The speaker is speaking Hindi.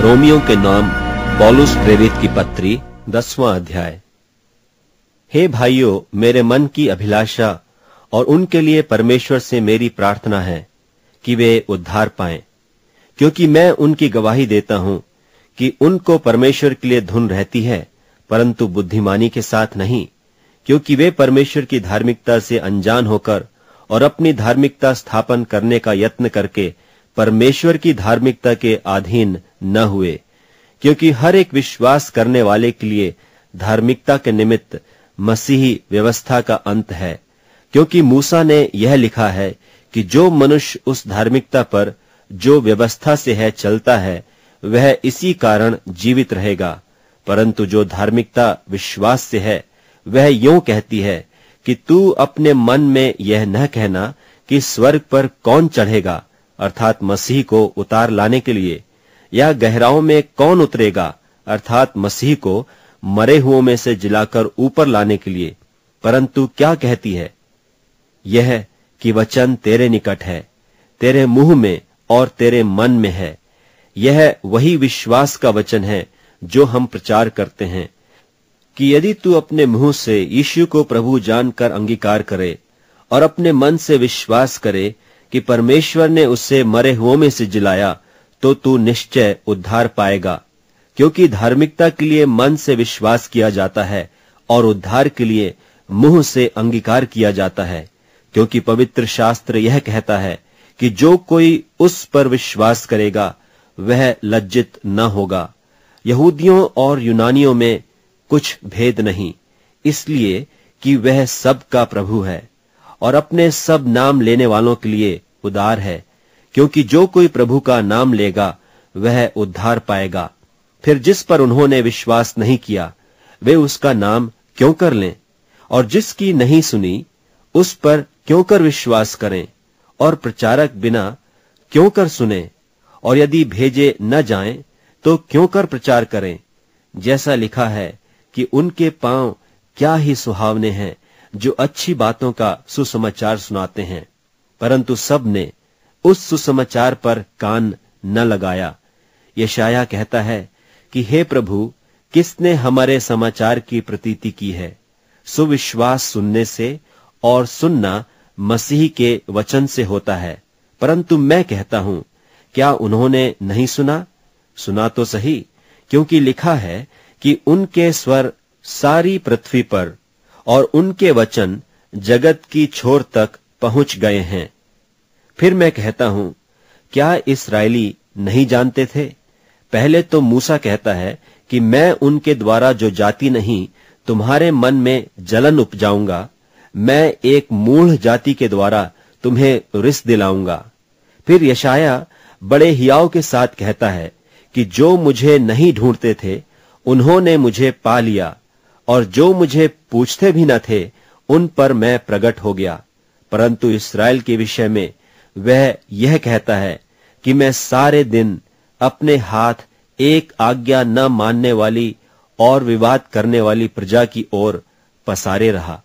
रोमियो के नाम पौलुस प्रेरित की पत्री 10वां अध्याय। हे भाइयों, मेरे मन की अभिलाषा और उनके लिए परमेश्वर से मेरी प्रार्थना है कि वे उद्धार पाएं, क्योंकि मैं उनकी गवाही देता हूं कि उनको परमेश्वर के लिए धुन रहती है, परंतु बुद्धिमानी के साथ नहीं, क्योंकि वे परमेश्वर की धार्मिकता से अनजान होकर और अपनी धार्मिकता स्थापन करने का यत्न करके परमेश्वर की धार्मिकता के अधीन न हुए। क्योंकि हर एक विश्वास करने वाले के लिए धार्मिकता के निमित्त मसीही व्यवस्था का अंत है, क्योंकि मूसा ने यह लिखा है कि जो मनुष्य उस धार्मिकता पर जो व्यवस्था से है चलता है, वह इसी कारण जीवित रहेगा। परंतु जो धार्मिकता विश्वास से है, वह यूं कहती है कि तू अपने मन में यह न कहना कि स्वर्ग पर कौन चढ़ेगा, अर्थात मसीह को उतार लाने के लिए, या गहराओं में कौन उतरेगा, अर्थात मसीह को मरे हुओं में से जिलाकर ऊपर लाने के लिए। परंतु क्या कहती है? यह कि वचन तेरे निकट है, तेरे मुंह में और तेरे मन में है। यह वही विश्वास का वचन है जो हम प्रचार करते हैं, कि यदि तू अपने मुंह से यीशु को प्रभु जानकर अंगीकार करे और अपने मन से विश्वास करे कि परमेश्वर ने उससे मरे हुओं में से जिलाया, तो तू निश्चय उद्धार पाएगा। क्योंकि धार्मिकता के लिए मन से विश्वास किया जाता है और उद्धार के लिए मुंह से अंगीकार किया जाता है। क्योंकि पवित्र शास्त्र यह कहता है कि जो कोई उस पर विश्वास करेगा वह लज्जित न होगा। यहूदियों और यूनानियों में कुछ भेद नहीं, इसलिए कि वह सब का प्रभु है और अपने सब नाम लेने वालों के लिए उदार है। क्योंकि जो कोई प्रभु का नाम लेगा वह उद्धार पाएगा। फिर जिस पर उन्होंने विश्वास नहीं किया, वे उसका नाम क्यों कर लें? और जिसकी नहीं सुनी, उस पर क्यों कर विश्वास करें? और प्रचारक बिना क्यों कर सुने? और यदि भेजे न जाएं, तो क्यों कर प्रचार करें? जैसा लिखा है कि उनके पांव क्या ही सुहावने हैं जो अच्छी बातों का सुसमाचार सुनाते हैं। परंतु सब ने उस सुसमाचार पर कान न लगाया। यशायाह कहता है कि हे प्रभु, किसने हमारे समाचार की प्रतीति की है? सुविश्वास सुनने से और सुनना मसीह के वचन से होता है। परंतु मैं कहता हूं, क्या उन्होंने नहीं सुना? सुना तो सही, क्योंकि लिखा है कि उनके स्वर सारी पृथ्वी पर और उनके वचन जगत की छोर तक पहुंच गए हैं। फिर मैं कहता हूं, क्या इस्राएली नहीं जानते थे? पहले तो मूसा कहता है कि मैं उनके द्वारा जो जाति नहीं तुम्हारे मन में जलन उपजाऊंगा, मैं एक मूढ़ जाति के द्वारा तुम्हें रिस दिलाऊंगा। फिर यशायाह बड़े हियाव के साथ कहता है कि जो मुझे नहीं ढूंढते थे उन्होंने मुझे पा लिया, और जो मुझे पूछते भी न थे उन पर मैं प्रकट हो गया। परंतु इस्राएल के विषय में वह यह कहता है कि मैं सारे दिन अपने हाथ एक आज्ञा न मानने वाली और विवाद करने वाली प्रजा की ओर पसारे रहा।